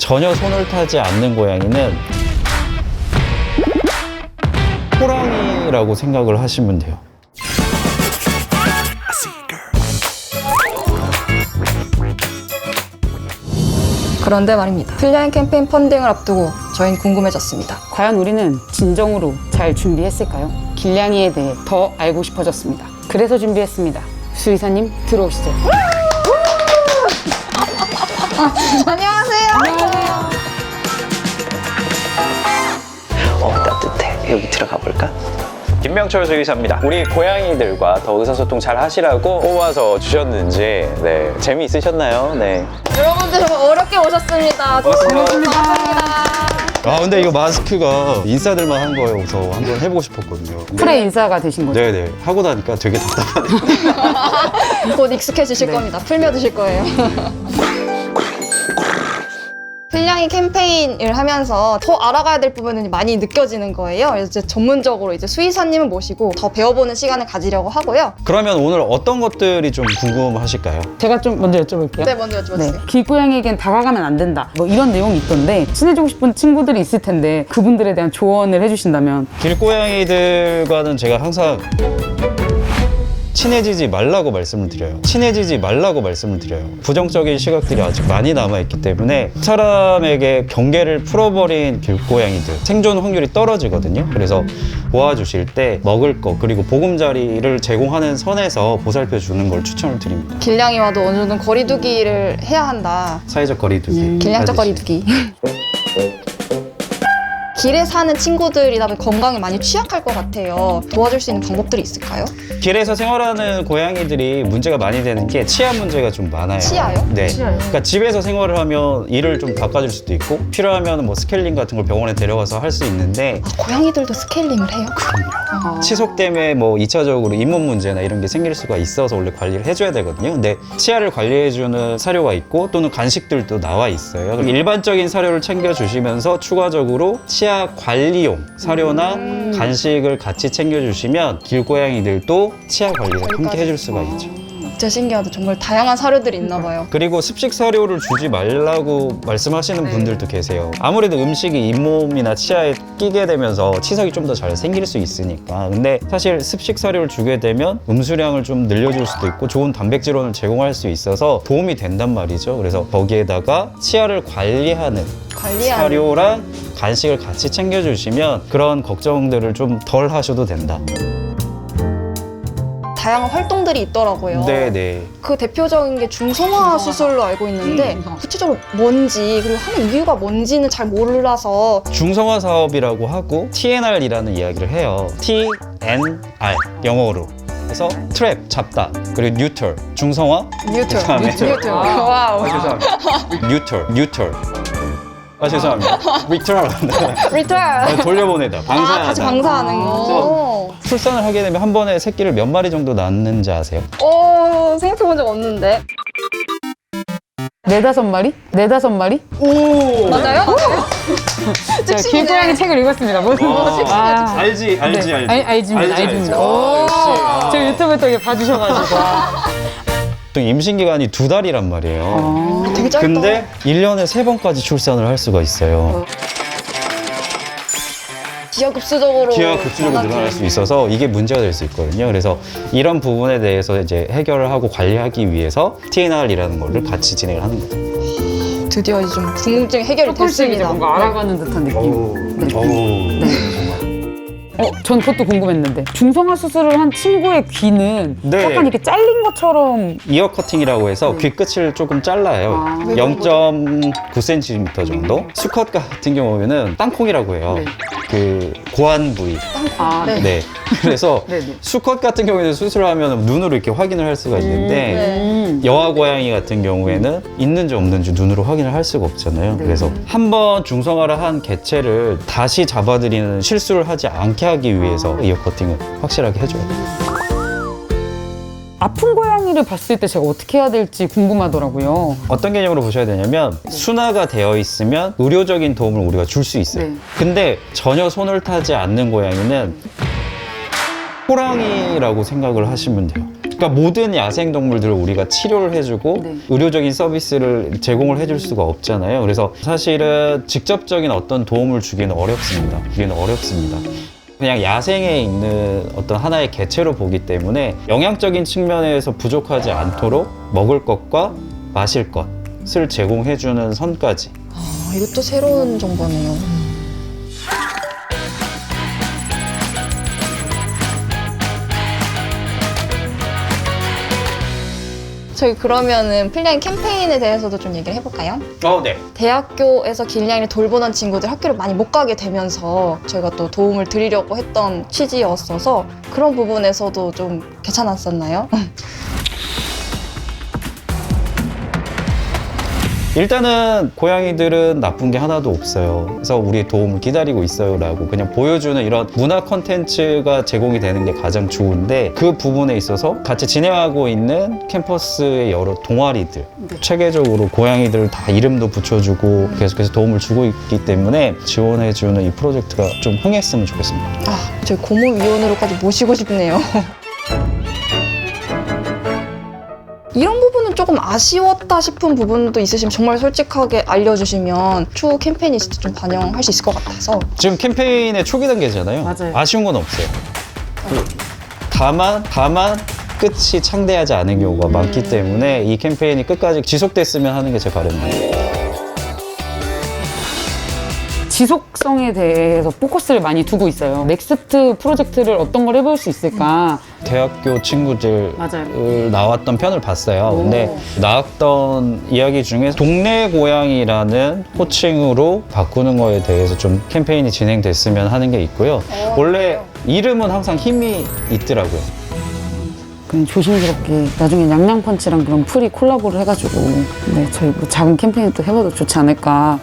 전혀 손을 타지 않는 고양이는 호랑이라고 생각을 하시면 돼요. 그런데 말입니다. 필량 캠페인 펀딩을 앞두고 저희는 궁금해졌습니다. 과연 우리는 진정으로 잘 준비했을까요? 길냥이에 대해 더 알고 싶어졌습니다. 그래서 준비했습니다. 수의사님 들어오시죠. 안녕하세요. 따뜻해. 여기 들어가 볼까? 김명철 수의사입니다. 우리 고양이들과 더 의사소통 잘 하시라고 뽑아서 주셨는지 재미있으셨나요? 네. 여러분들 정말 어렵게 오셨습니다. 반갑습니다. 아 근데 이거 마스크가 인싸들만 한 거여서 한번 해보고 싶었거든요. 프레 인싸가 되신 거죠? 네네. 하고 나니까 되게 답답하네요. 곧 익숙해지실 겁니다. 풀며 드실 거예요. 필량이 캠페인을 하면서 더 알아가야 될 부분은 많이 느껴지는 거예요. 그래서 이제 전문적으로 이제 수의사님을 모시고 더 배워보는 시간을 가지려고 하고요. 그러면 오늘 어떤 것들이 좀 궁금하실까요? 제가 좀 먼저 여쭤볼게요. 네, 먼저 여쭤보세요. 길고양이에겐 다가가면 안 된다. 뭐 이런 내용이 있던데 친해지고 싶은 친구들이 있을 텐데 그분들에 대한 조언을 해주신다면. 길고양이들과는 제가 항상 친해지지 말라고 말씀을 드려요. 친해지지 말라고 말씀을 드려요. 부정적인 시각들이 아직 많이 남아있기 때문에 사람에게 경계를 풀어버린 길고양이들 생존 확률이 떨어지거든요. 그래서 도와주실 때 먹을 거 그리고 보금자리를 제공하는 선에서 보살펴 주는 걸 추천을 드립니다. 길냥이와도 어느 정도 거리두기를 해야 한다. 사회적 거리두기. 길냥적 하듯이. 거리두기. 길에 사는 친구들이다 보면 건강에 많이 취약할 것 같아요. 도와줄 수 있는 방법들이 있을까요? 길에서 생활하는 고양이들이 문제가 많이 되는 게 치아 문제가 좀 많아요. 치아요? 네. 치아요? 그러니까 집에서 생활을 하면 이를 좀 바꿔줄 수도 있고 필요하면 뭐 스케일링 같은 걸 병원에 데려가서 할 수 있는데 고양이들도 스케일링을 해요? 치석 때문에 뭐 2차적으로 잇몸 문제나 이런 게 생길 수가 있어서 원래 관리를 해줘야 되거든요. 근데 치아를 관리해주는 사료가 있고 또는 간식들도 나와 있어요. 일반적인 사료를 챙겨주시면서 추가적으로 치아 관리용 사료나 간식을 같이 챙겨주시면 길고양이들도 치아 관리를 함께 해줄 수가 있죠. 진짜 신기하다. 정말 다양한 사료들이 있나 봐요. 그리고 습식 사료를 주지 말라고 말씀하시는 분들도 계세요. 아무래도 음식이 잇몸이나 치아에 끼게 되면서 치석이 좀 더 잘 생길 수 있으니까. 근데 사실 습식 사료를 주게 되면 음수량을 좀 늘려줄 수도 있고 좋은 단백질원을 제공할 수 있어서 도움이 된단 말이죠. 그래서 거기에다가 치아를 관리하는 사료랑 간식을 같이 챙겨주시면 그런 걱정들을 좀 덜 하셔도 된다. 다양한 활동들이 있더라고요. 네네. 그 대표적인 게 중성화 수술로 알고 있는데 구체적으로 뭔지 그리고 하는 이유가 뭔지는 잘 몰라서 중성화 사업이라고 하고 TNR이라는 이야기를 해요. TNR 영어로. 그래서 트랩 잡다 그리고 뉴털 중성화 그다음에 뉴트. 와우. 뉴털 죄송합니다. 리턴 리턴. 돌려보내다 방사하다. 같이 방사하는 거. 출산을 하게 되면 한 번에 새끼를 몇 마리 정도 낳는지 아세요? 생각해본 적 없는데. 4-5마리? 4-5마리? 맞아요? 제가 길고양이 책을 읽었습니다. 알지. 알집니다. 제가 유튜브에 또 이게 봐주셔가지고. 임신 기간이 2달이란 말이에요. 되게 짧다. 근데 1년에 3번까지 출산을 할 수가 있어요. 기하급수적으로 늘어날 수 있어서 이게 문제가 될 수 있거든요. 그래서 이런 부분에 대해서 이제 해결을 하고 관리하기 위해서 TNR이라는 거를 같이 진행을 하는 거죠. 드디어 이제 좀 궁금증이 해결이 조금씩 이제 됐습니다. 뭔가 알아가는 듯한 느낌. 전 그것도 궁금했는데 중성화 수술을 한 친구의 귀는 네. 약간 이렇게 잘린 것처럼 이어 커팅이라고 해서 귀 끝을 조금 잘라요. 0.9cm 정도. 수컷 같은 경우에는 땅콩이라고 해요. 네. 그 고안 부위. 네. 네. 그래서 네, 네. 수컷 같은 경우에는 수술을 하면 눈으로 이렇게 확인을 할 수가 있는데 여아 고양이 같은 경우에는 있는지 없는지 눈으로 확인을 할 수가 없잖아요. 그래서 한번 중성화를 한 개체를 다시 잡아들이는 실수를 하지 않게 하기 위해서 이어 커팅을 확실하게 해줘야 돼요. 아픈 고양이를 봤을 때 제가 어떻게 해야 될지 궁금하더라고요. 어떤 개념으로 보셔야 되냐면 순화가 되어 있으면 의료적인 도움을 우리가 줄 수 있어요. 네. 근데 전혀 손을 타지 않는 고양이는 호랑이라고 생각을 하시면 돼요. 그러니까 모든 야생동물들을 우리가 치료를 해주고 네. 의료적인 서비스를 제공을 해줄 수가 없잖아요. 그래서 사실은 직접적인 어떤 도움을 주기는 어렵습니다. 그냥 야생에 있는 어떤 하나의 개체로 보기 때문에 영양적인 측면에서 부족하지 않도록 먹을 것과 마실 것을 제공해주는 선까지. 이것도 새로운 정보네요. 저희 그러면은 필량 캠페인에 대해서도 좀 얘기를 해볼까요? 네. 대학교에서 길냥이를 돌보던 친구들 학교를 많이 못 가게 되면서 저희가 또 도움을 드리려고 했던 취지였어서 그런 부분에서도 좀 괜찮았었나요? 일단은 고양이들은 나쁜 게 하나도 없어요. 그래서 우리의 도움을 기다리고 있어요 라고 그냥 보여주는 이런 문화 콘텐츠가 제공이 되는 게 가장 좋은데, 그 부분에 있어서 같이 진행하고 있는 캠퍼스의 여러 동아리들, 체계적으로 고양이들 다 이름도 붙여주고 계속해서 도움을 주고 있기 때문에 지원해주는 이 프로젝트가 좀 흥했으면 좋겠습니다. 저희 고모위원으로까지 모시고 싶네요. 이런 부분은 조금 아쉬웠다 싶은 부분도 있으시면 정말 솔직하게 알려주시면 추후 캠페인이 진짜 좀 반영할 수 있을 것 같아서. 지금 캠페인의 초기 단계잖아요. 맞아요. 아쉬운 건 없어요. 다만 끝이 창대하지 않은 경우가 많기 때문에 이 캠페인이 끝까지 지속됐으면 하는 게 제 바람입니다. 지속성에 대해서 포커스를 많이 두고 있어요. 넥스트 프로젝트를 어떤 걸 해볼 수 있을까? 대학교 친구들 맞아요. 나왔던 편을 봤어요. 근데 나왔던 이야기 중에 동네 고양이라는 호칭으로 바꾸는 거에 대해서 좀 캠페인이 진행됐으면 하는 게 있고요. 원래 이름은 항상 힘이 있더라고요. 그냥 조심스럽게 나중에 양양펀치랑 그런 프리 콜라보를 해가지고 저희 뭐 작은 캠페인 또 해봐도 좋지 않을까.